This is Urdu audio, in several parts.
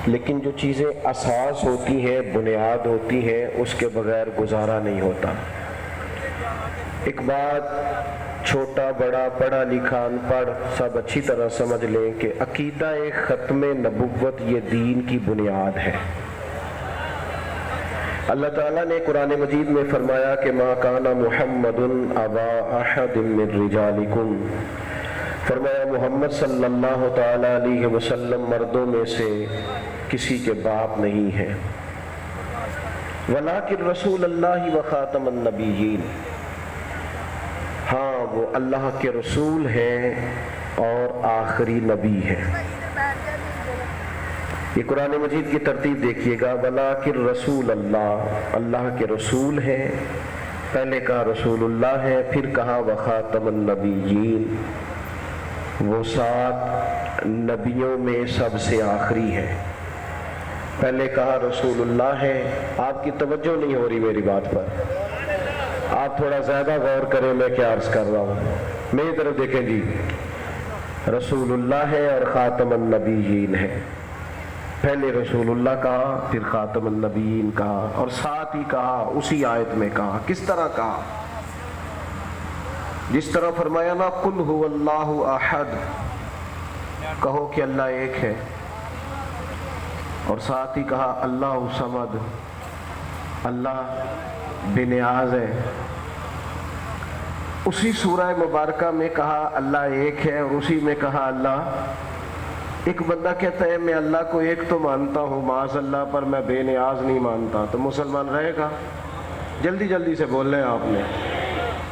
لیکن جو چیزیں اساس ہوتی ہیں، بنیاد ہوتی ہیں، اس کے بغیر گزارا نہیں ہوتا۔ ایک بات چھوٹا بڑا پڑھا لکھا ان پڑھ سب اچھی طرح سمجھ لیں کہ عقیدہ ختم نبوت یہ دین کی بنیاد ہے۔ اللہ تعالیٰ نے قرآن مجید میں فرمایا کہ ما کان محمد ابا احد من رجالکم، فرمایا محمد صلی اللہ تعالیٰ علیہ وسلم مردوں میں سے کسی کے باپ نہیں ہے، ولیکن رسول اللہ و خاتم النبیین، ہاں وہ اللہ کے رسول ہیں اور آخری نبی ہے۔ یہ قرآن مجید کی ترتیب دیکھیے گا، ولیکن رسول اللہ، اللہ کے رسول ہیں، پہلے کہا رسول اللہ ہے، پھر کہا وخاتم النبیین، وہ 7 نبیوں میں سب سے آخری ہے۔ پہلے کہا رسول اللہ ہے۔ آپ کی توجہ نہیں ہو رہی میری بات پر، آپ تھوڑا زیادہ غور کریں میں کیا عرض کر رہا ہوں، میری طرف دیکھیں جی، رسول اللہ ہے اور خاتم النبیین ہے۔ پہلے رسول اللہ کہا، پھر خاتم النبیین کہا، اور ساتھ ہی کہا اسی آیت میں کہا، کس طرح کہا؟ جس طرح فرمایا نا قل هو اللہ احد، کہو کہ اللہ ایک ہے، اور ساتھ ہی کہا اللہ صمد، اللہ بے نیاز ہے۔ اسی سورہ مبارکہ میں کہا اللہ ایک ہے، اور اسی میں کہا اللہ، ایک بندہ کہتا ہے میں اللہ کو ایک تو مانتا ہوں معاذ اللہ، پر میں بے نیاز نہیں مانتا، تو مسلمان رہے گا؟ جلدی جلدی سے بول رہے ہیں آپ نے۔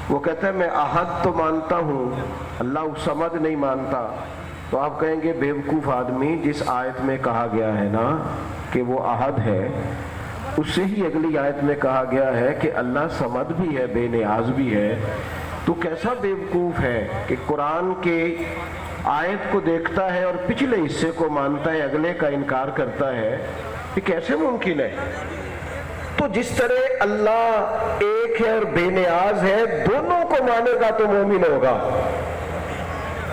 وہ کہتا ہے میں احد تو مانتا ہوں، اللہ صمد نہیں مانتا، تو آپ کہیں گے بیوقوف آدمی، جس آیت میں کہا گیا ہے نا کہ وہ احد ہے، اس سے ہی اگلی آیت میں کہا گیا ہے کہ اللہ صمد بھی ہے، بے نیاز بھی ہے۔ تو کیسا بیوقوف ہے کہ قرآن کے آیت کو دیکھتا ہے اور پچھلے حصے کو مانتا ہے، اگلے کا انکار کرتا ہے، یہ کیسے ممکن ہے؟ تو جس طرح اللہ ایک ہے اور بے نیاز ہے، دونوں کو مانے گا تو مومن ہوگا۔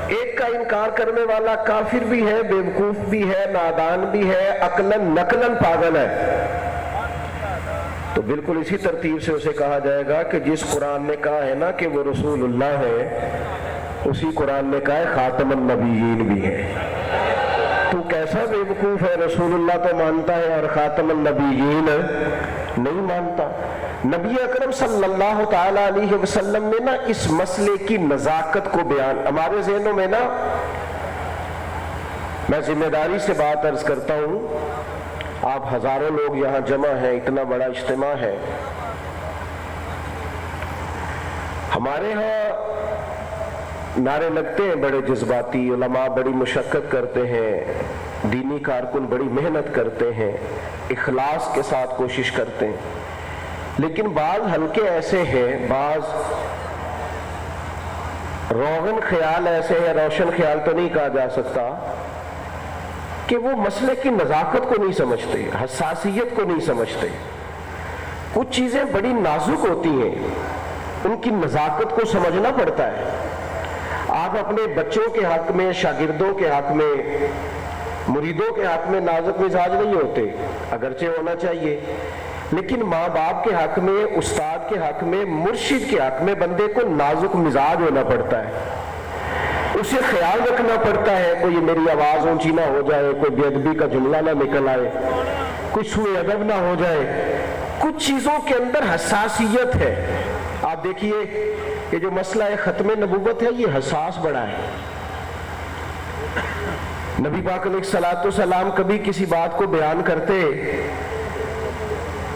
ایک کا انکار کرنے والا کافر بھی ہے، بیوقوف بھی ہے، نادان بھی ہے، عقلاً نقلاً پاگل ہے۔ تو بالکل اسی ترتیب سے اسے کہا جائے گا کہ جس قرآن نے کہا ہے نا کہ وہ رسول اللہ ہے، اسی قرآن نے کہا ہے خاتم النبیین بھی ہے۔ تو کیسا بیوقوف ہے، رسول اللہ تو مانتا ہے اور خاتم النبیین نہیں مانتا۔ نبی اکرم صلی اللہ تعالیٰ علیہ وسلم نے نا اس مسئلے کی نزاکت کو بیان، ہمارے ذہنوں میں نا، میں ذمہ داری سے بات عرض کرتا ہوں، آپ ہزاروں لوگ یہاں جمع ہیں، اتنا بڑا اجتماع ہے، ہمارے ہاں نعرے لگتے ہیں بڑے جذباتی، علماء بڑی مشقت کرتے ہیں، دینی کارکن بڑی محنت کرتے ہیں، اخلاص کے ساتھ کوشش کرتے ہیں، لیکن بعض حلقے ایسے ہیں، بعض روغن خیال ایسے ہیں، روشن خیال تو نہیں کہا جا سکتا، کہ وہ مسئلے کی نزاکت کو نہیں سمجھتے، حساسیت کو نہیں سمجھتے۔ کچھ چیزیں بڑی نازک ہوتی ہیں، ان کی نزاکت کو سمجھنا پڑتا ہے۔ آپ اپنے بچوں کے حق میں، شاگردوں کے حق میں، مریدوں کے حق میں نازک مزاج نہیں ہوتے، اگرچہ ہونا چاہیے، لیکن ماں باپ کے حق میں، استاد کے حق میں، مرشد کے حق میں بندے کو نازک مزاج ہونا پڑتا ہے، اسے خیال رکھنا پڑتا ہے، کوئی میری آواز اونچی نہ ہو جائے، کوئی بے ادبی کا جملہ نہ نکل آئے، کوئی سوء ادب نہ ہو جائے، کچھ چیزوں کے اندر حساسیت ہے۔ آپ دیکھیے یہ جو مسئلہ ختم نبوت ہے، یہ حساس بڑا ہے۔ نبی پاک علیہ الصلوۃ والسلام کبھی کسی بات کو بیان کرتے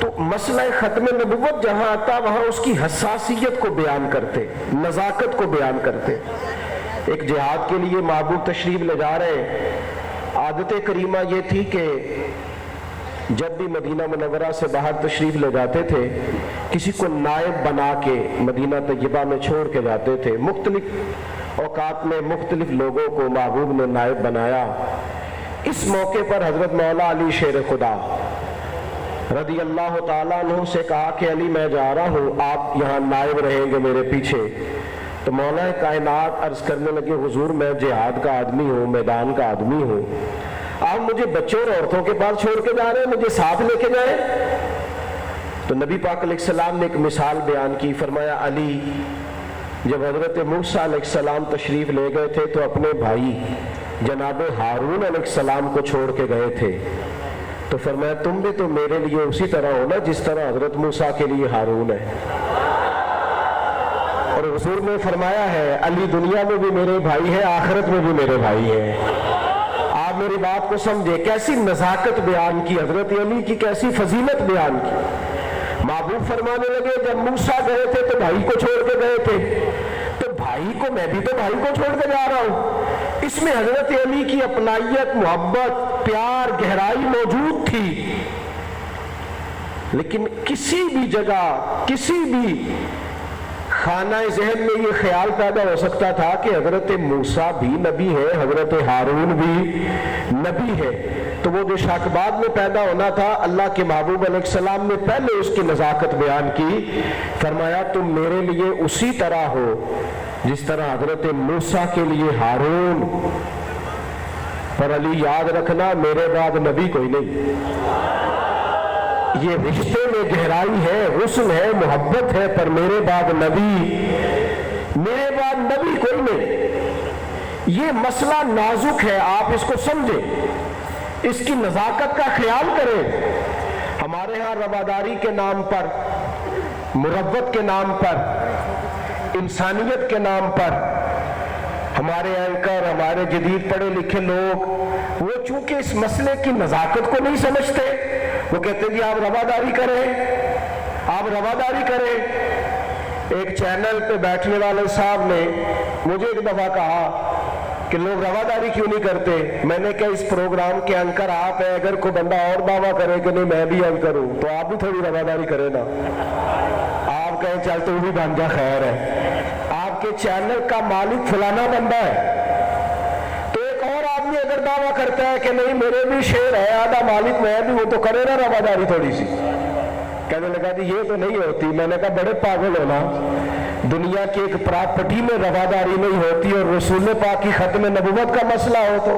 تو مسئلہ ختم نبوت جہاں آتا وہاں اس کی حساسیت کو بیان کرتے، نزاکت کو بیان کرتے۔ ایک جہاد کے لیے محبوب تشریف لے جا رہے، عادت کریمہ یہ تھی کہ جب بھی مدینہ منورہ سے باہر تشریف لے جاتے تھے، کسی کو نائب بنا کے مدینہ طیبہ میں چھوڑ کے جاتے تھے۔ مختلف اوقات میں مختلف لوگوں کو محبوب نے نائب بنایا۔ اس موقع پر حضرت مولا علی شیر خدا رضی اللہ تعالیٰ عنہ سے کہا کہ علی میں جا رہا ہوں، آپ یہاں نائب رہیں گے میرے پیچھے۔ تو مولا کائنات عرض کرنے لگے حضور میں جہاد کا آدمی ہوں، میدان کا آدمی ہوں، آپ مجھے بچوں اور عورتوں کے پاس چھوڑ کے جا رہے ہیں, مجھے ساتھ لے کے جائیں. تو نبی پاک علیہ السلام نے ایک مثال بیان کی, فرمایا علی جب حضرت موسیٰ علیہ السلام تشریف لے گئے تھے تو اپنے بھائی جناب ہارون علیہ السلام کو چھوڑ کے گئے تھے, تو فرمایا تم بھی تو میرے لیے اسی طرح ہو نا جس طرح حضرت موسیٰ کے لیے ہارون ہے. اور حضور نے فرمایا ہے علی دنیا میں بھی میرے بھائی ہیں, آخرت میں بھی میرے بھائی ہیں. آپ میری بات کو سمجھے, کیسی نزاکت بیان کی حضرت علی کی, کیسی فضیلت بیان کی. محبوب فرمانے لگے جب موسیٰ گئے تھے تو بھائی کو چھوڑ کے گئے تھے, تو بھائی کو میں بھی تو بھائی کو چھوڑ کے جا رہا ہوں. اس میں حضرت علی کی اپنائیت, محبت, پیار, گہرائی موجود تھی. لیکن کسی بھی جگہ, کسی بھی خانہ ذہن میں یہ خیال پیدا ہو سکتا تھا کہ حضرت موسیٰ بھی نبی ہے, حضرت ہارون بھی نبی ہے. تو وہ جو شک بعد میں پیدا ہونا تھا, اللہ کے محبوب علیہ السلام نے پہلے اس کی نزاکت بیان کی. فرمایا تم میرے لیے اسی طرح ہو جس طرح حضرت موسیٰ کے لیے ہارون. پر علی یاد رکھنا میرے بعد نبی کوئی نہیں. یہ رشتے میں گہرائی ہے, حسن ہے, محبت ہے, پر میرے بعد نبی, میرے بعد نبی کوئی نہیں. یہ مسئلہ نازک ہے, آپ اس کو سمجھیں, اس کی نزاکت کا خیال کریں. ہمارے ہاں رواداری کے نام پر, مربت کے نام پر, انسانیت کے نام پر ہمارے اینکر, ہمارے جدید پڑھے لکھے لوگ, وہ چونکہ اس مسئلے کی نزاکت کو نہیں سمجھتے, وہ کہتے ہیں جی آپ رواداری کریں, آپ رواداری کریں. ایک چینل پہ بیٹھنے والے صاحب نے مجھے ایک دفعہ کہا کہ لوگ رواداری کیوں نہیں کرتے. میں نے کہا اس پروگرام کے اینکر آپ ہیں, اگر کوئی بندہ اور دعویٰ کرے کہ نہیں میں بھی اینکر ہوں تو آپ بھی تھوڑی رواداری کریں نا. آپ کہیں چل تو بھی بن جا, خیر ہے, آپ کے چینل کا مالک فلانا بندہ ہے. تو ایک اور آدمی اگر دعویٰ کرتا ہے کہ نہیں میرے بھی شیئر ہے, آدھا مالک میں بھی, وہ تو کرے نا رواداری تھوڑی سی. کہنے لگا جی یہ تو نہیں ہوتی. میں نے کہا بڑے پاگل ہو نا, دنیا کی ایک پراپرٹی میں رواداری نہیں ہوتی اور رسول پاک کی ختم نبوت کا مسئلہ ہو تو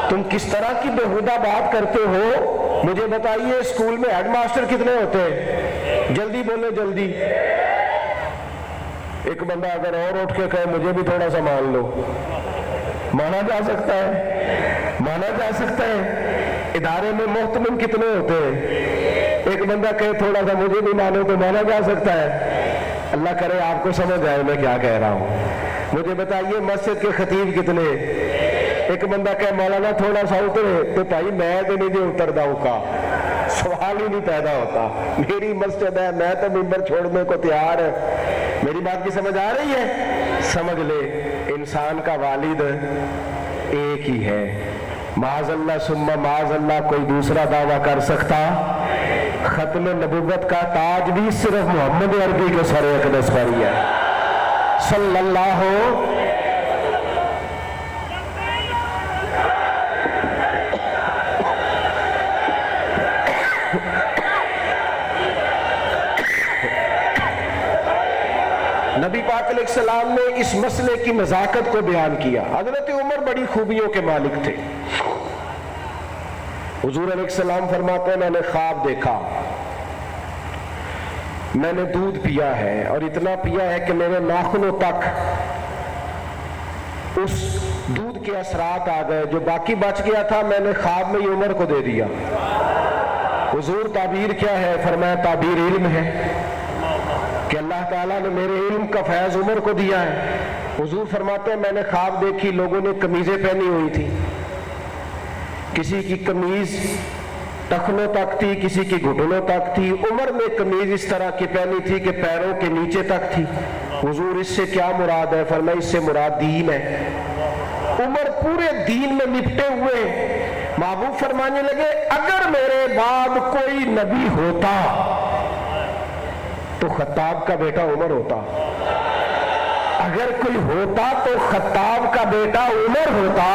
تم کس طرح کی بےہودہ بات کرتے ہو. مجھے بتائیے اسکول میں ہیڈ ماسٹر کتنے ہوتے ہیں؟ جلدی بولے جلدی. ایک بندہ اگر اور اٹھ کے کہے مجھے بھی تھوڑا سا مان لو, مانا جا سکتا ہے, مانا جا سکتا ہے. ادارے میں محتمم کتنے ہوتے ہیں؟ ایک بندہ کہے تھوڑا سا مجھے بھی مانو تو مانا جا سکتا ہے. اللہ کرے آپ کو سمجھ آئے میں کیا کہہ رہا ہوں. مجھے بتائیے مسجد کے خطیب کتنے؟ ایک بندہ کہے مولانا تھوڑا سا اترے, تو بھائی میں تو نہیں دے اتردا ہوں کا, سوال ہی نہیں پیدا ہوتا. میری مسجد ہے, میں تو ممبر چھوڑنے کو تیار ہے. میری بات کی سمجھ آ رہی ہے؟ سمجھ لے انسان کا والد ایک ہی ہے. معاذ اللہ ثم معاذ اللہ کوئی دوسرا دعویٰ کر سکتا؟ ختم نبوت کا تاج بھی صرف محمد عربی کے سر اقدس پر ہی ہے صلی اللہ. نبی پاک علیہ السلام نے اس مسئلے کی نزاکت کو بیان کیا. حضرت عمر بڑی خوبیوں کے مالک تھے. حضور علیہ السلام فرماتے ہیں میں نے خواب دیکھا, میں نے دودھ پیا ہے اور اتنا پیا ہے کہ میرے ناخنوں تک اس دودھ کے اثرات آ گئے, جو باقی بچ گیا تھا میں نے خواب میں یہ عمر کو دے دیا. حضور تعبیر کیا ہے؟ فرمایا تعبیر علم ہے کہ اللہ تعالیٰ نے میرے علم کا فیض عمر کو دیا ہے. حضور فرماتے ہیں میں نے خواب دیکھی, لوگوں نے قمیضیں پہنی ہوئی تھی, کسی کی قمیض ٹخنوں تک تھی, کسی کی گھٹنوں تک تھی. عمر نے قمیض اس طرح کی پہنی تھی کہ پیروں کے نیچے تک تھی. حضور اس سے کیا مراد ہے؟ فرمایا اس سے مراد دین ہے. عمر پورے دین میں لپٹے ہوئے. محبوب فرمانے لگے اگر میرے بعد کوئی نبی ہوتا تو خطاب کا بیٹا عمر ہوتا. اگر کوئی ہوتا تو خطاب کا بیٹا عمر ہوتا.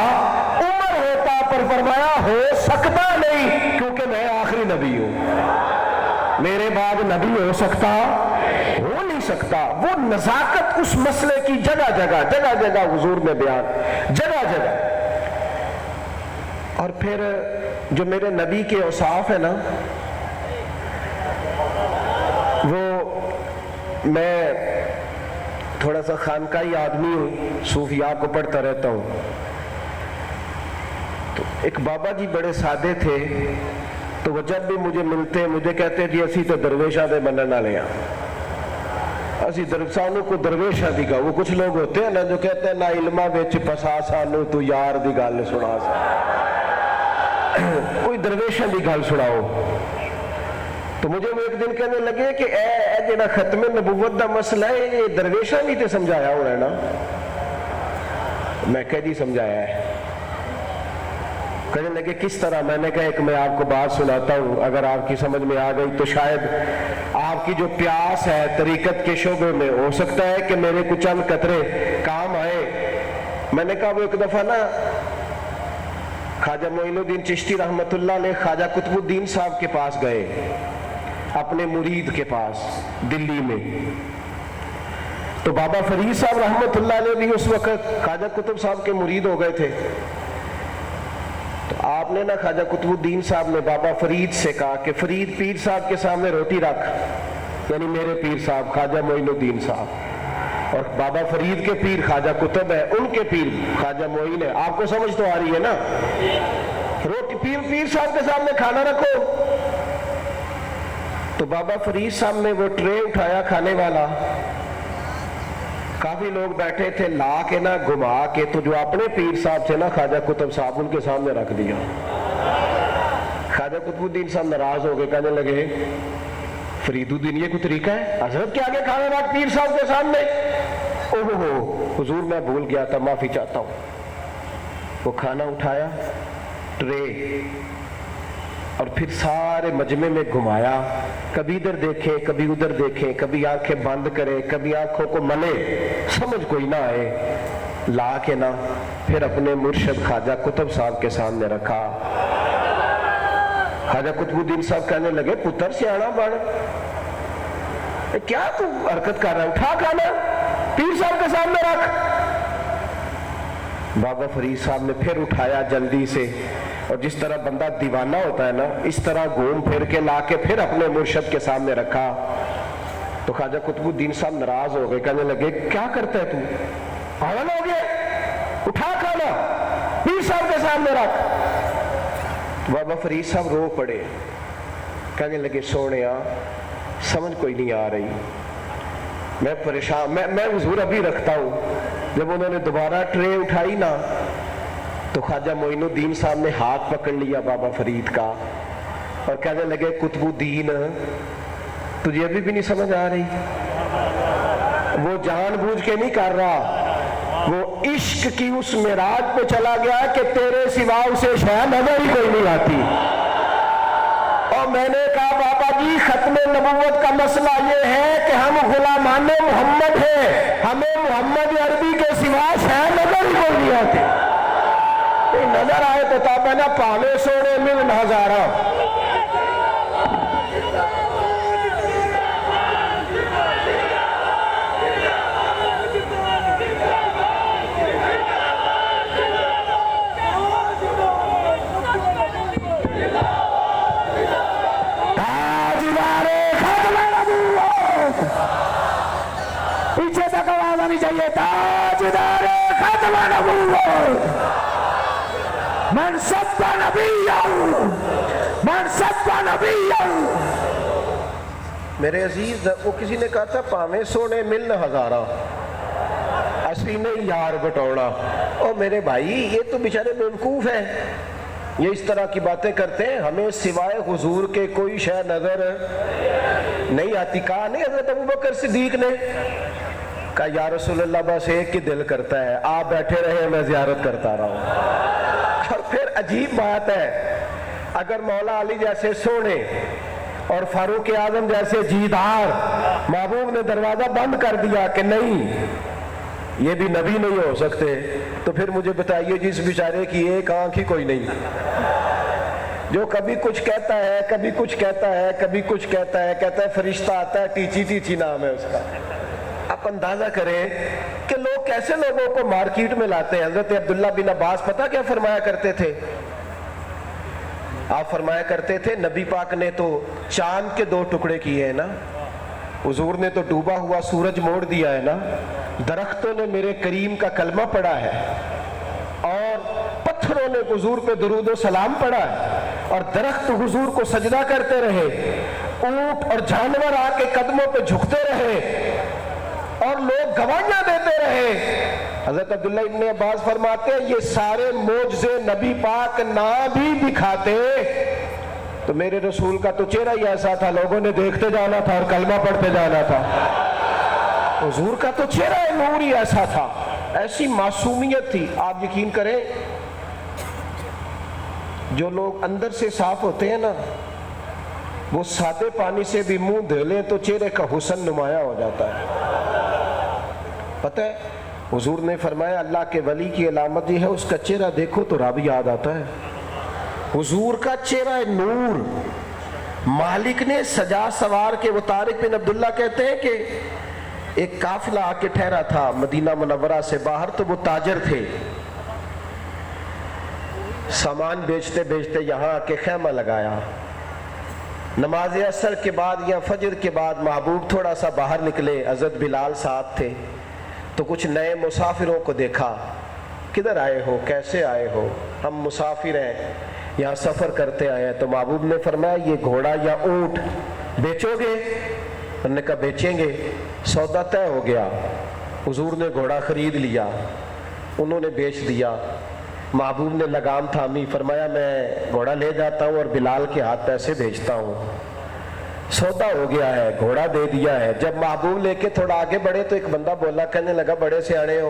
عمر ہوتا, پر فرمایا ہو سکتا نہیں کیونکہ میں آخری نبی ہوں. میرے بعد نبی ہو سکتا؟ ہو نہیں سکتا. وہ نزاکت اس مسئلے کی جگہ جگہ حضور نے بیان, جگہ جگہ. اور پھر جو میرے نبی کے اوصاف ہے نا، وہ میں تھوڑا سا خانقاہی آدمی ہوں، صوفیاء کو پڑھتا رہتا ہوں. تو ایک بابا جی بڑے سادے تھے، تو وہ جب بھی مجھے ملتے مجھے کہتے جی اسی تو درویشاں دے منن والے ہیں، اسی سانو کو درویشاں دی گل. وہ کچھ لوگ ہوتے ہیں نا جو کہتے ہیں نہ علماں وچ پسا سانو تو یار دی گل سنا سا، کوئی درویشاں دی گل سناؤ. تو مجھے وہ ایک دن کہنے لگے کہ اے جڑا ختم نبوت دا مسئلہ ہے یہ درویشاں بھی تے سمجھایا ہونا ہے نا. میں کہہ جی سمجھایا ہے. کہنے لگے کس طرح؟ میں نے کہا ایک میں آپ کو بات سناتا ہوں، اگر آپ کی سمجھ میں آ گئی تو شاید آپ کی جو پیاس ہے طریقت کے شعبے میں، ہو سکتا ہے کہ میرے کچھ چند قطرے کام آئے. میں نے کہا وہ ایک دفعہ نا خواجہ معین الدین چشتی رحمت اللہ علیہ خواجہ قطب الدین صاحب کے پاس گئے، اپنے مرید کے پاس دلی میں. تو بابا فرید صاحب رحمت اللہ علیہ بھی اس وقت خواجہ قطب صاحب کے مرید ہو گئے تھے. تو آپ نے نا خواجہ قطب الدین صاحب نے بابا فرید سے کہا کہ فرید پیر صاحب کے سامنے روٹی رکھ، یعنی میرے پیر صاحب خواجہ معین الدین صاحب، اور بابا فرید کے پیر خواجہ قطب ہے، ان کے پیر خواجہ معین ہے. آپ کو سمجھ تو آ رہی ہے نا؟ روٹی پیر صاحب کے سامنے کھانا رکھو. تو بابا فرید صاحب نے وہ ٹرے اٹھایا کھانے والا، کافی لوگ بیٹھے تھے، لا کے نا گھما کے تو جو اپنے پیر صاحب تھے نا خواجہ قطب صاحب، ان کے سامنے رکھ دیا. خواجہ قطب الدین صاحب ناراض ہو گئے، کہنے لگے فرید الدین یہ کوئی طریقہ ہے حضرت کے آگے کھانا رکھ پیر صاحب کے سامنے؟ اوہ حضور میں بھول گیا تھا، معافی چاہتا ہوں. وہ کھانا اٹھایا ٹرے اور پھر سارے مجمع میں گھمایا، کبھی ادھر دیکھیں کبھی ادھر دیکھیں، کبھی آنکھیں بند کریں کبھی آنکھوں کو ملے، سمجھ کوئی نہ آئے. لا کے نا پھر اپنے مرشد خواجہ قطب صاحب کے سامنے رکھا. خواجہ قطب الدین صاحب کہنے لگے پتر سیاڑا بڑھ، کیا تو حرکت کر رہا ہے، اٹھا کھانا پیر صاحب کے سامنے رکھ. بابا فرید صاحب نے پھر اٹھایا جلدی سے، اور جس طرح بندہ دیوانہ ہوتا ہے نا اس طرح گھوم پھر کے لا کے پھر اپنے مرشد کے سامنے رکھا. تو خواجہ قطب الدین صاحب ناراض ہو گئے، کہنے لگے کیا کرتا ہے تو، پاگل ہو گیا، اٹھا کھانا پیر صاحب کے سامنے رکھ. بابا فرید صاحب رو پڑے، کہنے لگے سونیا سمجھ کوئی نہیں آ رہی، میں پریشان، میں حضور ابھی رکھتا ہوں. جب انہوں نے دوبارہ ٹرے اٹھائی نا تو خواجہ معین الدین صاحب نے ہاتھ پکڑ لیا بابا فرید کا اور کہنے لگے قطب الدین تجھے ابھی بھی نہیں سمجھ آ رہی؟ وہ جان بوجھ کے نہیں کر رہا، وہ عشق کی اس معراج پہ چلا گیا کہ تیرے سوا اسے شاید نظر ہی کوئی نہیں آتی. اور میں نے کہا بابا جی ختم نبوت کا مسئلہ یہ ہے کہ ہم غلامان محمد ہیں، ہمیں محمد عربی کے سوا شاید نظر ہی کوئی نہیں آتی. نظر آئے تو تابع نا پانے سونے مل ہزارہ. پیچھے تک آواز آنی چاہیے، تاجدار ختم نبوت، من سب نبی، من سب نبی. میرے عزیز وہ کسی نے کہا تھا پاویں سونے ملن ہزارہ، اصلی میں یار بٹوڑا. اور میرے بھائی یہ تو بیچارے بیوقوف ہیں، یہ اس طرح کی باتیں کرتے ہیں، ہمیں سوائے حضور کے کوئی شے نظر نہیں آتی. کہا نہیں حضرت ابوبکر صدیق نے، کہا یا رسول اللہ بس ایک ہی دل کرتا ہے آپ بیٹھے رہے میں زیارت کرتا رہا ہوں. اور پھر عجیب بات ہے، اگر مولا علی جیسے سونے اور فاروق اعظم جیسے جیدار محبوب نے دروازہ بند کر دیا کہ نہیں یہ بھی نبی نہیں ہو سکتے، تو پھر مجھے بتائیے جس بیچارے کی ایک آنکھ ہی کوئی نہیں، جو کبھی کچھ کہتا ہے کبھی کچھ کہتا ہے کبھی کچھ کہتا ہے، کہتا ہے فرشتہ آتا ہے، ٹیچی ٹیچی نام ہے اس کا. آپ اندازہ کریں کہ لوگ کیسے لوگوں کو مارکیٹ میں لاتے ہیں. حضرت عبداللہ بن عباس پتہ کیا فرمایا کرتے تھے؟ آپ فرمایا کرتے تھے نبی پاک نے تو چاند کے 2 ٹکڑے کیے ہیں نا، حضور نے تو ڈوبا ہوا سورج موڑ دیا ہے نا، درختوں نے میرے کریم کا کلمہ پڑھا ہے، اور پتھروں نے حضور پہ درود و سلام پڑھا ہے، اور درخت حضور کو سجدہ کرتے رہے، اونٹ اور جانور آ کے قدموں پہ جھکتے رہے، اور لوگ گواہیاں دیتے رہے۔ حضرت عبداللہ ابن عباس فرماتے ہیں یہ سارے معجزے نبی پاک نہ بھی دکھاتے تو میرے رسول کا تو چہرہ ہی ایسا تھا، لوگوں نے دیکھتے جانا تھا اور کلمہ پڑھتے جانا تھا۔ حضور کا تو چہرہ نور ہی ایسا تھا، ایسی معصومیت تھی۔ آپ یقین کریں جو لوگ اندر سے صاف ہوتے ہیں نا، وہ سادے پانی سے بھی منہ دھو لیں تو چہرے کا حسن نمایاں ہو جاتا ہے۔ پتہ ہے حضور نے فرمایا اللہ کے ولی کی علامت یہ ہے اس کا چہرہ دیکھو تو رب یاد آتا ہے۔ حضور کا چہرہ نور، مالک نے سجا سوار کے، وہ طارق بن عبداللہ کہتے ہیں کہ ایک قافلہ آ کے ٹھہرا تھا مدینہ منورہ سے باہر، تو وہ تاجر تھے، سامان بیچتے بیچتے یہاں آ کے خیمہ لگایا۔ نماز عصر کے بعد یا فجر کے بعد محبوب تھوڑا سا باہر نکلے، حضرت بلال ساتھ تھے، تو کچھ نئے مسافروں کو دیکھا، کدھر آئے ہو، کیسے آئے ہو؟ ہم مسافر ہیں، یہاں سفر کرتے آئے ہیں۔ تو محبوب نے فرمایا یہ گھوڑا یا اونٹ بیچو گے؟ انہوں نے کہا بیچیں گے۔ سودا طے ہو گیا، حضور نے گھوڑا خرید لیا، انہوں نے بیچ دیا۔ محبوب نے لگام تھامی، فرمایا میں گھوڑا لے جاتا ہوں اور بلال کے ہاتھ پیسے بھیجتا ہوں۔ سودا ہو گیا ہے، گھوڑا دے دیا ہے۔ جب محبوب لے کے تھوڑا آگے بڑھے تو ایک بندہ بولا، کہنے لگا بڑے سیانے ہو،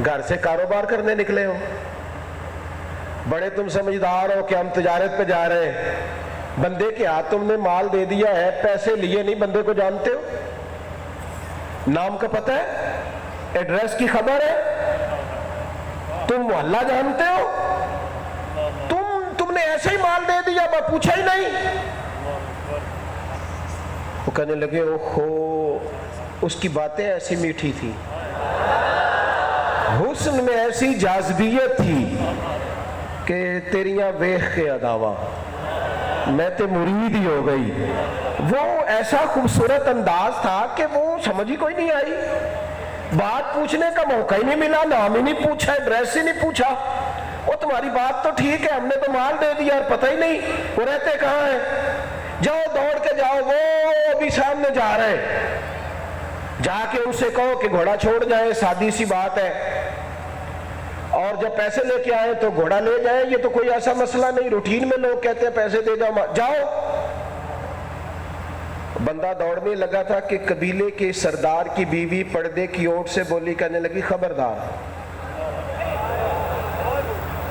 گھر سے کاروبار کرنے نکلے ہو، بڑے تم سمجھدار ہو کہ ہم تجارت پہ جا رہے ہیں، بندے کے ہاتھ تم نے مال دے دیا ہے، پیسے لیے نہیں، بندے کو جانتے ہو، نام کا پتہ ہے، ایڈریس کی خبر ہے، تم محلہ جانتے ہو، تم نے ایسے ہی مال دے دیا، میں پوچھا ہی نہیں۔ وہ کہنے لگے اوہو، اس کی باتیں ایسی میٹھی تھی، حسن میں ایسی جاذبیت تھی کہ تیریاں ویخ کے اداوا میں تے مرید ہی ہو گئی۔ وہ ایسا خوبصورت انداز تھا کہ وہ سمجھ ہی کوئی نہیں آئی، بات پوچھنے کا موقع ہی نہیں ملا، نام ہی نہیں پوچھا، ایڈریس ہی نہیں پوچھا۔ وہ تمہاری بات تو ٹھیک ہے، ہم نے تو مال دے دیا اور پتہ ہی نہیں وہ رہتے کہاں ہیں، جاؤ دوڑ کے جاؤ، وہ ابھی سامنے جا رہے ہیں، جا کے ان سے کہو کہ گھوڑا چھوڑ جائیں، سادی سی بات ہے، اور جب پیسے لے کے آئے تو گھوڑا لے جائیں، یہ تو کوئی ایسا مسئلہ نہیں، روٹین میں لوگ کہتے ہیں پیسے دے جاؤ، جاؤ۔ بندہ دوڑنے لگا تھا کہ قبیلے کے سردار کی بیوی پردے کی اوٹ سے بولی، کہنے لگی خبردار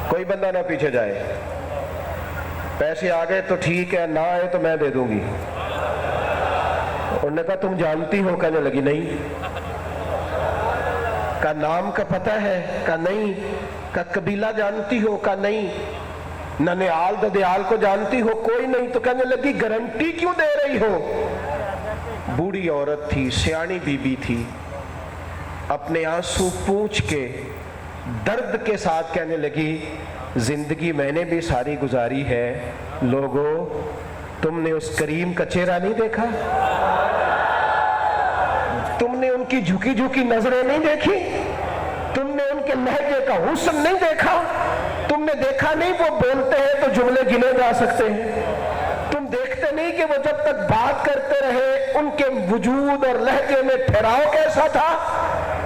کوئی بندہ نہ پیچھے جائے، پیسے آ گئے تو ٹھیک ہے، نہ آئے تو میں دے دوں گی۔ انہوں نے کہا تم جانتی ہو؟ کہنے لگی نہیں۔ کا نام کا پتہ ہے؟ کہا نہیں۔ کا قبیلہ جانتی ہو؟ کہا نہیں۔ ننیال ددیال کو جانتی ہو؟ کوئی نہیں۔ تو کہنے لگی گارنٹی کیوں دے رہی ہو؟ بوڑھی عورت تھی، سیانی بی بی تھی، اپنے آنسو پوچھ کے درد کے ساتھ کہنے لگی زندگی میں نے بھی ساری گزاری ہے، لوگوں تم نے اس کریم کا چہرہ نہیں دیکھا؟ تم نے ان کی جھکی جھکی نظریں نہیں دیکھی؟ تم نے ان کے لہجے کا حسن نہیں دیکھا؟ تم نے دیکھا نہیں وہ بولتے ہیں تو جملے گنے جا سکتے ہیں؟ تم دیکھتے نہیں کہ وہ جب تک بات کرتے رہے ان کے وجود اور لہجے میں ٹھہراؤ کیسا تھا؟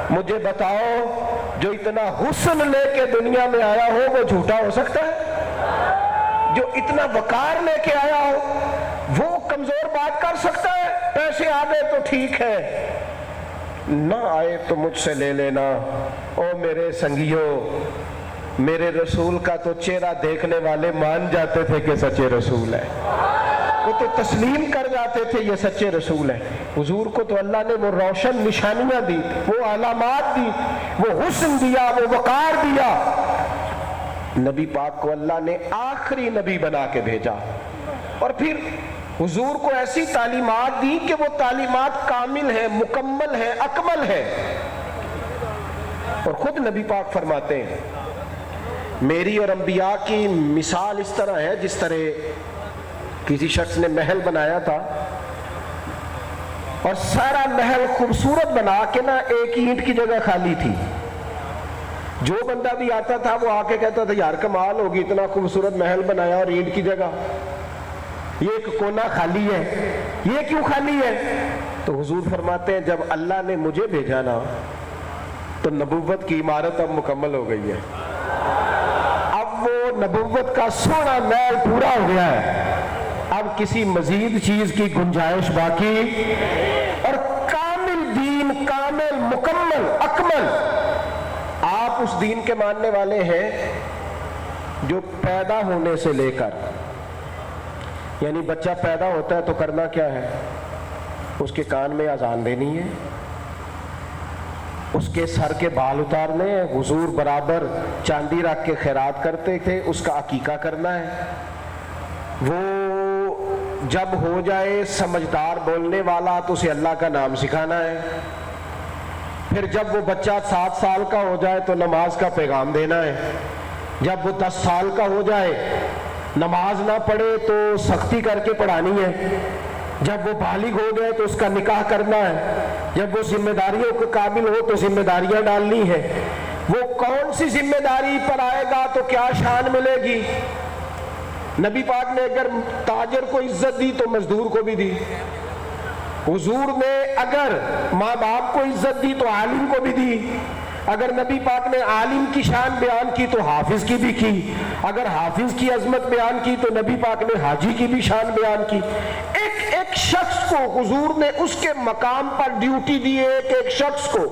مجھے بتاؤ جو اتنا حسن لے کے دنیا میں آیا ہو وہ جھوٹا ہو سکتا ہے؟ جو اتنا وقار لے کے آیا ہو وہ کمزور بات کر سکتا ہے؟ پیسے آ گئے تو ٹھیک ہے، نہ آئے تو مجھ سے لے لینا۔ او میرے سنگیوں، میرے رسول کا تو چہرہ دیکھنے والے مان جاتے تھے کہ سچے رسول ہے، وہ تو تسلیم کر جاتے تھے یہ سچے رسول ہیں۔ حضور کو تو اللہ نے وہ روشن نشانیاں دی، وہ علامات دی، وہ حسن دیا، وہ وقار دیا۔ نبی پاک کو اللہ نے آخری نبی بنا کے بھیجا، اور پھر حضور کو ایسی تعلیمات دی کہ وہ تعلیمات کامل ہیں، مکمل ہیں، اکمل ہیں۔ اور خود نبی پاک فرماتے ہیں میری اور انبیاء کی مثال اس طرح ہے جس طرح کسی شخص نے محل بنایا تھا اور سارا محل خوبصورت بنا کے نا ایک اینٹ کی جگہ خالی تھی. جو بندہ بھی آتا تھا وہ آ کے کہتا تھا یار کمال ہوگی، اتنا خوبصورت محل بنایا اور اینٹ کی جگہ یہ ایک کونا خالی ہے، یہ کیوں خالی ہے؟ تو حضور فرماتے ہیں جب اللہ نے مجھے بھیجا نا تو نبوت کی عمارت اب مکمل ہو گئی ہے. اب وہ نبوت کا سونا محل پورا ہو گیا ہے، اب کسی مزید چیز کی گنجائش باقی، اور کامل دین، کامل، مکمل، اکمل. آپ اس دین کے ماننے والے ہیں جو پیدا ہونے سے لے کر، یعنی بچہ پیدا ہوتا ہے تو کرنا کیا ہے؟ اس کے کان میں اذان دینی ہے، اس کے سر کے بال اتارنے ہیں. حضور برابر چاندی رکھ کے خیرات کرتے تھے، اس کا عقیقہ کرنا ہے. وہ جب ہو جائے سمجھدار بولنے والا تو اسے اللہ کا نام سکھانا ہے. پھر جب وہ بچہ 7 سال کا ہو جائے تو نماز کا پیغام دینا ہے. جب وہ 10 سال کا ہو جائے نماز نہ پڑھے تو سختی کر کے پڑھانی ہے. جب وہ بالغ ہو گئے تو اس کا نکاح کرنا ہے. جب وہ ذمہ داریوں کے قابل ہو تو ذمہ داریاں ڈالنی ہے. وہ کون سی ذمہ داری پر آئے گا تو کیا شان ملے گی؟ نبی پاک نے اگر تاجر کو عزت دی تو مزدور کو بھی دی. حضور نے اگر ماں باپ کو عزت دی تو عالم کو بھی دی. اگر نبی پاک نے عالم کی شان بیان کی تو حافظ کی بھی کی. اگر حافظ کی عظمت بیان کی تو نبی پاک نے حاجی کی بھی شان بیان کی. ایک ایک شخص کو حضور نے اس کے مقام پر ڈیوٹی دی. ایک ایک شخص کو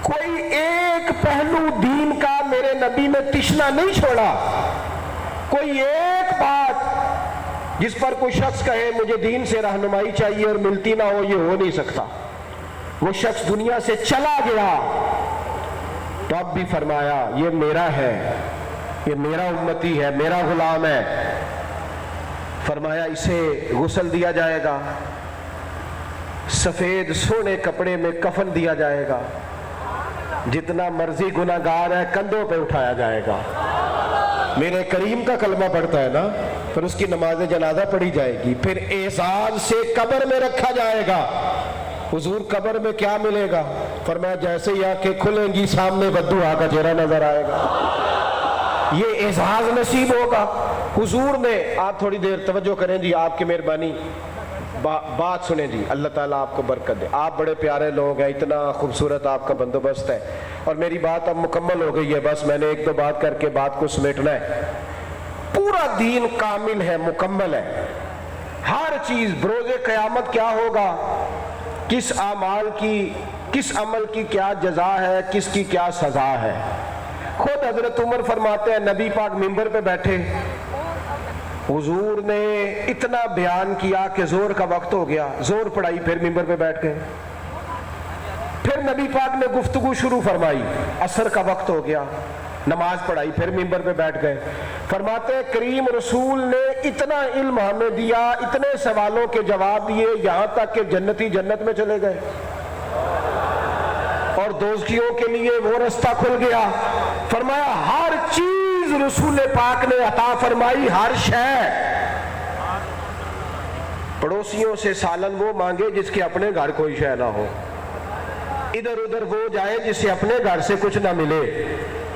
کوئی ایک پہلو دین کا میرے نبی نے تشنا نہیں چھوڑا. کوئی ایک بات جس پر کوئی شخص کہے مجھے دین سے رہنمائی چاہیے اور ملتی نہ ہو، یہ ہو نہیں سکتا. وہ شخص دنیا سے چلا گیا تو اب بھی فرمایا یہ میرا ہے، یہ میرا امتی ہے، میرا غلام ہے. فرمایا اسے غسل دیا جائے گا، سفید سونے کپڑے میں کفن دیا جائے گا، جتنا مرضی گناہگار ہے کندھوں پہ اٹھایا جائے گا. میرے کریم کا کلمہ پڑھتا ہے نا، پھر اس کی نماز جنازہ پڑھی جائے گی. پھر اعزاز سے قبر میں رکھا جائے گا. حضور قبر میں کیا ملے گا؟ فرمایا جیسے ہی آنکھیں کھلیں گی سامنے بددعا کا چہرہ نظر آئے گا. یہ اعزاز نصیب ہوگا. حضور نے، آپ تھوڑی دیر توجہ کریں جی، آپ کی مہربانی، بات سنیں جی. اللہ تعالیٰ آپ کو برکت دے. آپ بڑے پیارے لوگ ہیں، اتنا خوبصورت آپ کا بندوبست ہے، اور میری بات اب مکمل ہو گئی ہے. بس میں نے 1-2 بات کر کے بات کو سمیٹنا ہے. پورا دین کامل ہے، مکمل ہے. ہر چیز. بروز قیامت کیا ہوگا، کس اعمال کی، کس عمل کی کیا جزا ہے، کس کی کیا سزا ہے. خود حضرت عمر فرماتے ہیں نبی پاک منبر پہ بیٹھے، حضور نے اتنا بیان کیا کہ زور کا وقت ہو گیا، زور پڑھائی، پھر منبر پہ بیٹھ گئے. پھر نبی پاک نے گفتگو شروع فرمائی، عصر کا وقت ہو گیا، نماز پڑھائی، پھر منبر پہ بیٹھ گئے. فرماتے ہیں کریم رسول نے اتنا علم ہمیں دیا، اتنے سوالوں کے جواب دیے، یہاں تک کہ جنتی جنت میں چلے گئے اور دوزخیوں کے لیے وہ رستہ کھل گیا. فرمایا ہر چیز رسول پاک نے عطا فرمائی، ہر شے. پڑوسیوں سے سالن وہ مانگے جس کے اپنے گھر کوئی شے نہ ہو، ادھر ادھر وہ جائے جس سے اپنے گھر سے کچھ نہ ملے.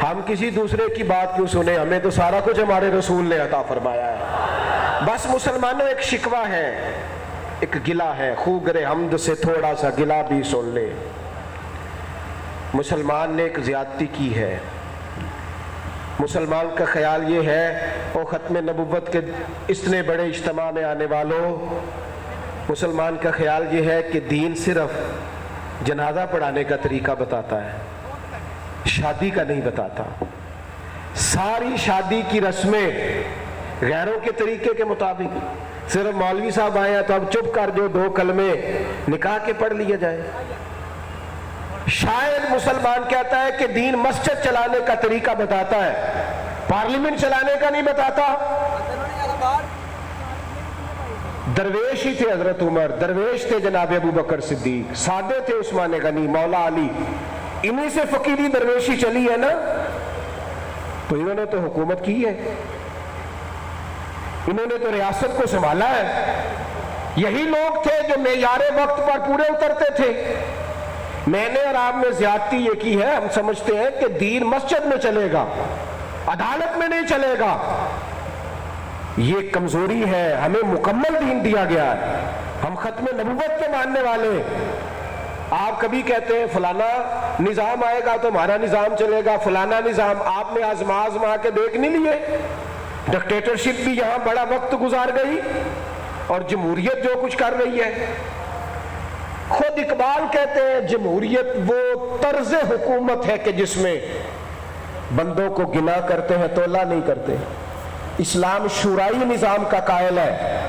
ہم کسی دوسرے کی بات کیوں سنیں، ہمیں تو سارا کچھ ہمارے رسول نے عطا فرمایا ہے. بس مسلمانوں ایک شکوہ ہے، ایک گلہ ہے، خوگر حمد سے تھوڑا سا گلہ بھی سن لے. مسلمان نے ایک زیادتی کی ہے. مسلمان کا خیال یہ ہے، وہ ختم نبوت کے اتنے بڑے اجتماع میں آنے والوں، مسلمان کا خیال یہ ہے کہ دین صرف جنازہ پڑھانے کا طریقہ بتاتا ہے، شادی کا نہیں بتاتا. ساری شادی کی رسمیں غیروں کے طریقے کے مطابق. صرف مولوی صاحب آئے ہیں تو اب چپ کر جو 2 کلمے نکاح کے پڑھ لیے جائے. شاید مسلمان کہتا ہے کہ دین مسجد چلانے کا طریقہ بتاتا ہے، پارلیمنٹ چلانے کا نہیں بتاتا. درویش ہی تھے حضرت عمر، درویش تھے جناب ابو بکر صدیق، سادے تھے عثمان غنی، مولا علی. انہی سے فقیری درویشی چلی ہے نا. تو انہوں نے تو حکومت کی ہے، انہوں نے تو ریاست کو سنبھالا ہے، یہی لوگ تھے جو معیار وقت پر پورے اترتے تھے۔ میں نے اور آپ نے زیادتی یہ کی ہے، ہم سمجھتے ہیں کہ دین مسجد میں چلے گا، عدالت میں نہیں چلے گا، یہ کمزوری ہے۔ ہمیں مکمل دین دیا گیا ہے، ہم ختم نبوت کے ماننے والے۔ آپ کبھی کہتے ہیں فلانا نظام آئے گا تو ہمارا نظام چلے گا، فلانا نظام، آپ نے آزما کے دیکھ نہیں لیے؟ ڈکٹیٹرشپ بھی یہاں بڑا وقت گزار گئی اور جمہوریت جو کچھ کر رہی ہے۔ خود اقبال کہتے ہیں جمہوریت وہ طرز حکومت ہے کہ جس میں بندوں کو گنا کرتے ہیں تولا نہیں کرتے۔ اسلام شورائی نظام کا قائل ہے،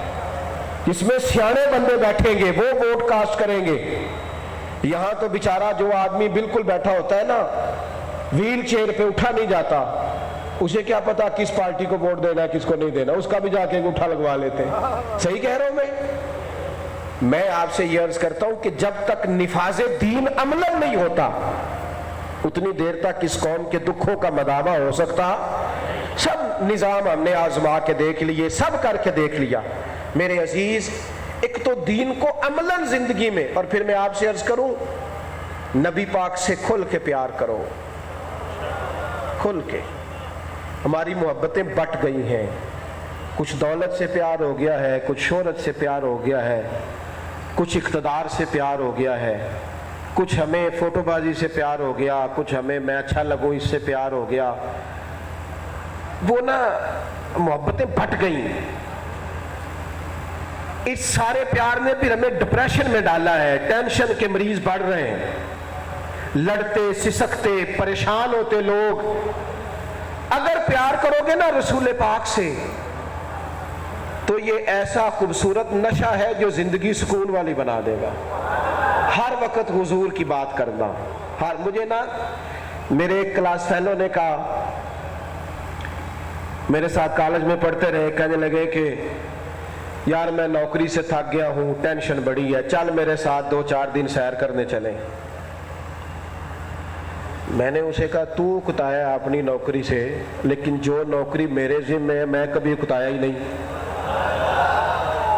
جس میں سیانے بندے بیٹھیں گے، وہ ووٹ کاسٹ کریں گے۔ یہاں تو بیچارہ جو آدمی بالکل بیٹھا ہوتا ہے نا، ویل چیئر پہ اٹھا نہیں جاتا، اسے کیا پتا کس پارٹی کو ووٹ دینا ہے کس کو نہیں دینا، اس کا بھی جا کے اٹھا لگوا لیتے ہیں۔ صحیح کہہ رہا ہوں میں آپ سے یہ عرض کرتا ہوں کہ جب تک نفاذ دین عملاً نہیں ہوتا اتنی دیر تک اس قوم کے دکھوں کا مداوع ہو سکتا۔ سب نظام ہم نے آزما کے دیکھ لیے، سب کر کے دیکھ لیا۔ میرے عزیز، ایک تو دین کو عملاً زندگی میں، اور پھر میں آپ سے عرض کروں نبی پاک سے کھل کے پیار کرو، کھل کے۔ ہماری محبتیں بٹ گئی ہیں، کچھ دولت سے پیار ہو گیا ہے، کچھ شہرت سے پیار ہو گیا ہے، کچھ اقتدار سے پیار ہو گیا ہے، کچھ ہمیں فوٹو بازی سے پیار ہو گیا، کچھ ہمیں میں اچھا لگوں اس سے پیار ہو گیا۔ وہ نا محبتیں بٹ گئی۔ اس سارے پیار نے پھر ہمیں ڈپریشن میں ڈالا ہے، ٹینشن کے مریض بڑھ رہے ہیں، لڑتے سسکتے پریشان ہوتے لوگ۔ اگر پیار کرو گے نا رسول پاک سے تو یہ ایسا خوبصورت نشہ ہے جو زندگی سکون والی بنا دے گا۔ ہر وقت حضور کی بات کرنا۔ مجھے نا میرے ایک کلاس فیلو نے کہا، میرے ساتھ کالج میں پڑھتے رہے، کہنے لگے کہ یار میں نوکری سے تھک گیا ہوں، ٹینشن بڑی ہے، چل میرے ساتھ 2-4 دن سیر کرنے چلیں۔ میں نے اسے کہا تو اکتایا اپنی نوکری سے، لیکن جو نوکری میرے ذمہ ہے میں کبھی اکتایا ہی نہیں۔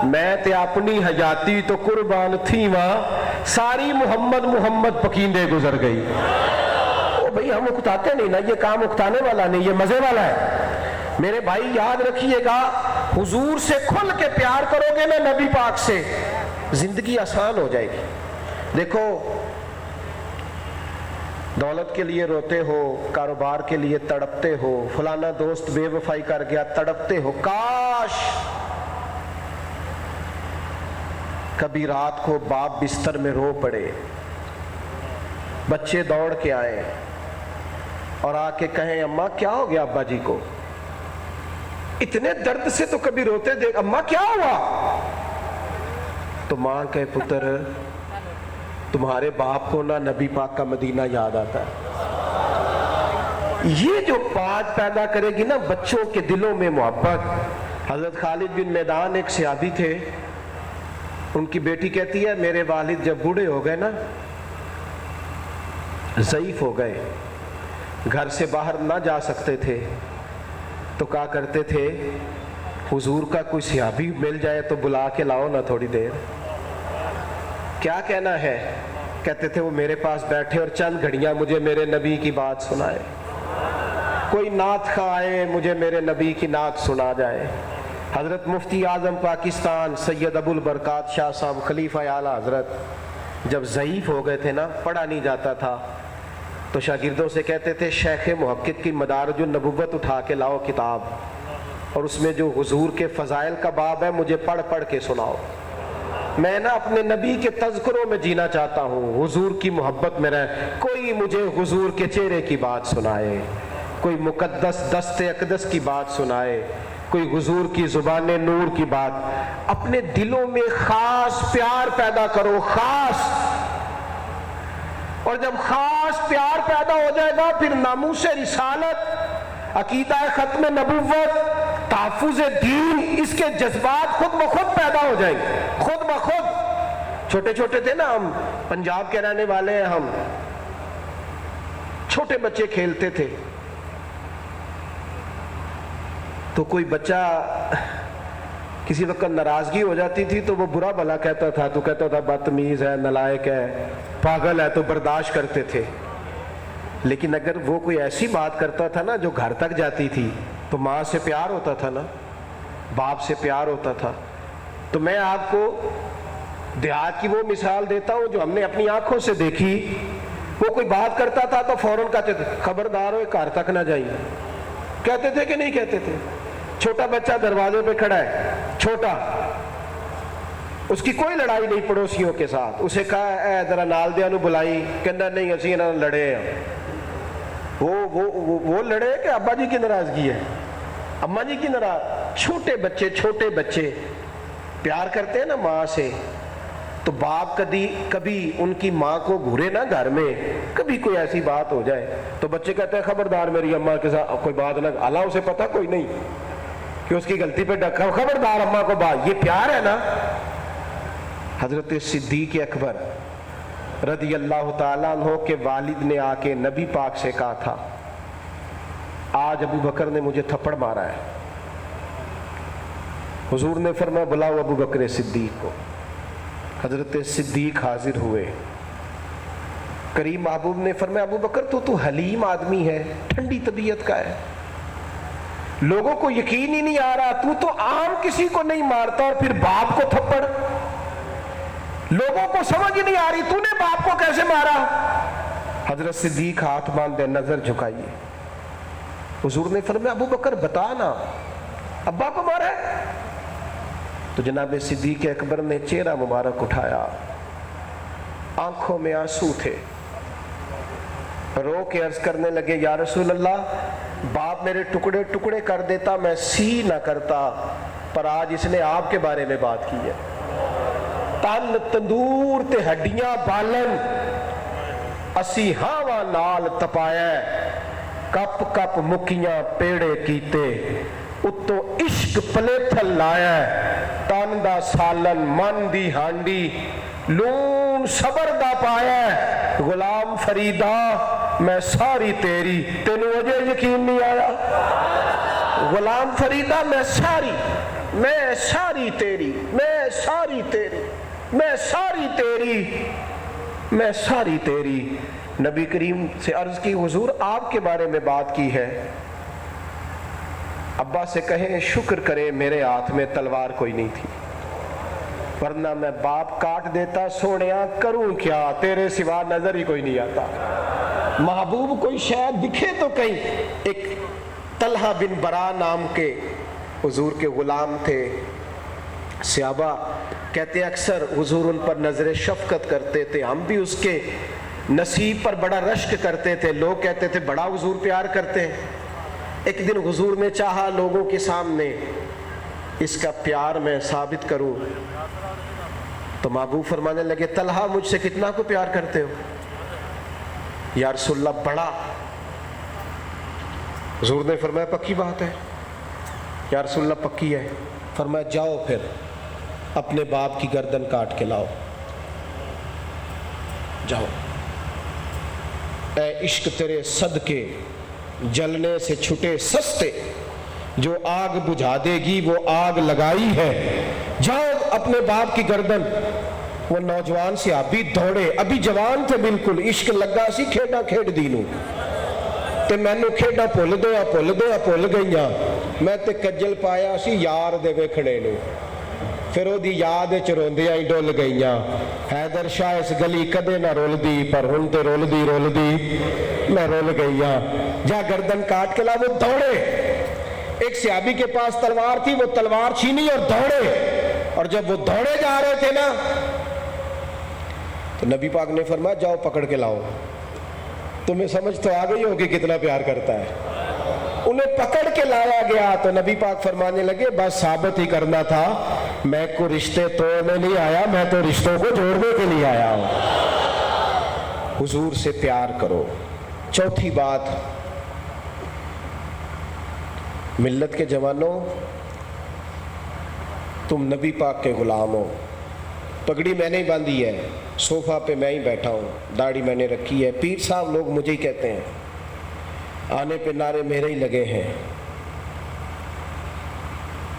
میں تے اپنی حیاتی تو قربان تھی وہاں، ساری محمد محمد پکیندے گزر گئی۔ بھئی ہم اکتاتے نہیں نا، یہ کام اکتانے والا نہیں، یہ مزے والا ہے۔ میرے بھائی یاد رکھیے گا، حضور سے کھل کے پیار کرو گے نا نبی پاک سے، زندگی آسان ہو جائے گی۔ دیکھو دولت کے لیے روتے ہو، کاروبار کے لیے تڑپتے ہو، فلانا دوست بے وفائی کر گیا تڑپتے ہو، کاش کبھی رات کو باپ بستر میں رو پڑے، بچے دوڑ کے آئے اور آ کے کہیں اماں کیا ہو گیا ابا جی کو، اتنے درد سے تو کبھی روتے دیکھ، اماں کیا ہوا؟ تو ماں کہ پتر تمہارے باپ کو نہ نبی پاک کا مدینہ یاد آتا ہے۔ یہ جو بات پیدا کرے گی نا بچوں کے دلوں میں محبت۔ حضرت خالد بن میدان ایک صحابی تھے، ان کی بیٹی کہتی ہے میرے والد جب بوڑھے ہو گئے نا، ضعیف ہو گئے، گھر سے باہر نہ جا سکتے تھے، تو کہا کرتے تھے حضور کا کوئی صحابی مل جائے تو بلا کے لاؤ نا تھوڑی دیر۔ کیا کہنا ہے؟ کہتے تھے وہ میرے پاس بیٹھے اور چند گھڑیاں مجھے میرے نبی کی بات سنائے، کوئی نعت خواہ آئے مجھے میرے نبی کی نعت سنا جائے۔ حضرت مفتی اعظم پاکستان سید ابو البرکات شاہ صاحب خلیفہ اعلیٰ حضرت جب ضعیف ہو گئے تھے نا، پڑھا نہیں جاتا تھا، تو شاگردوں سے کہتے تھے شیخ محقق کی مدارج النبوت اٹھا کے لاؤ کتاب، اور اس میں جو حضور کے فضائل کا باب ہے مجھے پڑھ پڑھ کے سناؤ۔ میں نا اپنے نبی کے تذکروں میں جینا چاہتا ہوں، حضور کی محبت میں رہ، کوئی مجھے حضور کے چہرے کی بات سنائے، کوئی مقدس دست اقدس کی بات سنائے، کوئی حضور کی زبان نور کی بات۔ اپنے دلوں میں خاص پیار پیدا کرو، خاص، اور جب خاص پیار پیدا ہو جائے گا پھر ناموس رسالت، عقیدہ ختم نبوت، تحفظ دین، اس کے جذبات خود بخود پیدا ہو جائیں گے، خود بخود۔ چھوٹے چھوٹے تھے نا ہم، پنجاب کے رہنے والے ہیں ہم، چھوٹے بچے کھیلتے تھے، تو کوئی بچہ کسی وقت ناراضگی ہو جاتی تھی تو وہ برا بھلا کہتا تھا، تو کہتا تھا بدتمیز ہے، نالائق ہے، پاگل ہے، تو برداشت کرتے تھے. لیکن اگر وہ کوئی ایسی بات کرتا تھا نا جو گھر تک جاتی تھی تو ماں سے پیار ہوتا تھا نا، باپ سے پیار ہوتا تھا. تو میں آپ کو دیہات کی وہ مثال دیتا ہوں جو ہم نے اپنی آنکھوں سے دیکھی. وہ کوئی بات کرتا تھا تو فوراً کہتے تھے خبردار ہو گھر تک نہ جائیے. کہتے تھے کہ نہیں کہتے تھے؟ چھوٹا بچہ دروازے پہ کھڑا ہے، چھوٹا، اس کی کوئی لڑائی نہیں پڑوسیوں کے ساتھ. اسے کہا اے ذرا نال دیاں نو بلائی، کہنا نہیں اسی انہاں لڑے ہیں. وہ لڑے کہ ابا جی کی ناراضگی ہے، اماں جی کی ناراض. چھوٹے بچے پیار کرتے ہیں نا ماں سے. تو باپ کبھی ان کی ماں کو گھورے نا گھر میں، کبھی کوئی ایسی بات ہو جائے تو بچے کہتے ہیں خبردار میری اماں کے ساتھ کوئی بات نہ. اللہ اسے پتہ کوئی نہیں کہ اس کی غلطی پہ ڈکا، خبردار اماں کو بات. یہ پیار ہے نا. حضرت صدیق اکبر رضی اللہ تعالیٰ عنہ کے والد نے آ کے نبی پاک سے کہا تھا آج ابو بکر نے مجھے تھپڑ مارا ہے. حضور نے فرمایا بلاؤ ابو بکر صدیق کو. حضرت صدیق حاضر ہوئے. کریم محبوب نے فرمایا ابو بکر تو حلیم آدمی ہے، ٹھنڈی طبیعت کا ہے، لوگوں کو یقین ہی نہیں آ رہا، تو عام کسی کو نہیں مارتا اور پھر باپ کو تھپڑ. لوگوں کو سمجھ ہی نہیں آ رہی، تو نے باپ کو کیسے مارا؟ حضرت صدیق ہاتھ باندھے نظر جھکائیے. حضور نے فرمایا ابو بکر بتا نا ابا کو مارا ہے؟ تو جناب صدیق اکبر نے چہرہ مبارک اٹھایا، آنکھوں میں آنسو تھے، رو کے عرض کرنے لگے یا رسول اللہ باپ میرے ٹکڑے ٹکڑے کر دیتا میں سی نہ کرتا، پر آج اس نے آپ کے بارے میں بات کی ہے. تن تندور تے ہڈیاں بالن اسی ہاواں نال تپایا، کپ کپ مکیاں پیڑے کیتے، اتو عشق پلیتھل لایا، تن دا سالن من دی ہانڈی لون صبر دا پایا. غلام فریدا میں ساری تیری، تینوں اجے یقین نہیں آیا؟ غلام فریدا میں ساری تیری، میں ساری تیری. نبی کریم سے عرض کی حضور آپ کے بارے میں بات کی ہے. ابا سے کہیں شکر کرے میرے ہاتھ میں تلوار کوئی نہیں تھی، ورنہ میں باپ کاٹ دیتا. سونیا کروں کیا، تیرے سوا نظر ہی کوئی نہیں آتا. محبوب کوئی شاید دکھے تو کہیں. ایک طلحہ بن برا نام کے حضور کے غلام تھے. صحابہ کہتے اکثر حضور ان پر نظر شفقت کرتے تھے، ہم بھی اس کے نصیب پر بڑا رشک کرتے تھے. لوگ کہتے تھے بڑا حضور پیار کرتے ہیں. ایک دن حضور نے چاہا لوگوں کے سامنے اس کا پیار میں ثابت کروں، تو محبوب فرمانے لگے طلحہ مجھ سے کتنا کو پیار کرتے ہو؟ یا رسول اللہ بڑا. حضور نے فرمایا پکی بات ہے. یا رسول اللہ پکی ہے. فرمایا جاؤ پھر اپنے باپ کی گردن کاٹ کے لاؤ، جاؤ. اے عشق تیرے صدقے جلنے سے چھٹے سستے، جو آگ بجھا دے گی وہ آگ لگائی ہے. جاؤ اپنے باپ کی گردن. وہ نوجوان سے ابھی دوڑے، ابھی جوان تھے بالکل، عشق لگا سی کھیڈا کھیڈ دی نوں تے مینوں کھیڈا بھول گئیاں. میں تے کجل پایا سی یار دے ویکھنے نوں، پھر وہ دی یاد وچ روندیاں ہی ڈول گئیاں. حیدر شاہ اس گلی کدے نہ رول دی، پر ہن تے رول دی میں رول گئیاں. جا گردن کاٹ کے لا. وہ دوڑے. ایک صحابی کے پاس تلوار تھی، وہ تلوار چھینی اور دوڑے. اور جب وہ دوڑے جا رہے تھے نا تو نبی پاک نے فرمایا جاؤ پکڑ کے لاؤ. تمہیں سمجھ تو آ گئی ہوگی کتنا پیار کرتا ہے. انہیں پکڑ کے لایا گیا تو نبی پاک فرمانے لگے بس ثابت ہی کرنا تھا، میں کو رشتے توڑنے نہیں آیا، میں تو رشتوں کو جوڑنے کے لیے آیا ہوں. حضور سے پیار کرو. چوتھی بات، ملت کے جوانوں تم نبی پاک کے غلام ہو. پگڑی میں نے باندھی ہے، صوفہ پہ میں ہی بیٹھا ہوں، داڑھی میں نے رکھی ہے، پیر صاحب لوگ مجھے ہی کہتے ہیں، آنے پہ نعرے میرے ہی لگے ہیں.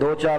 2-4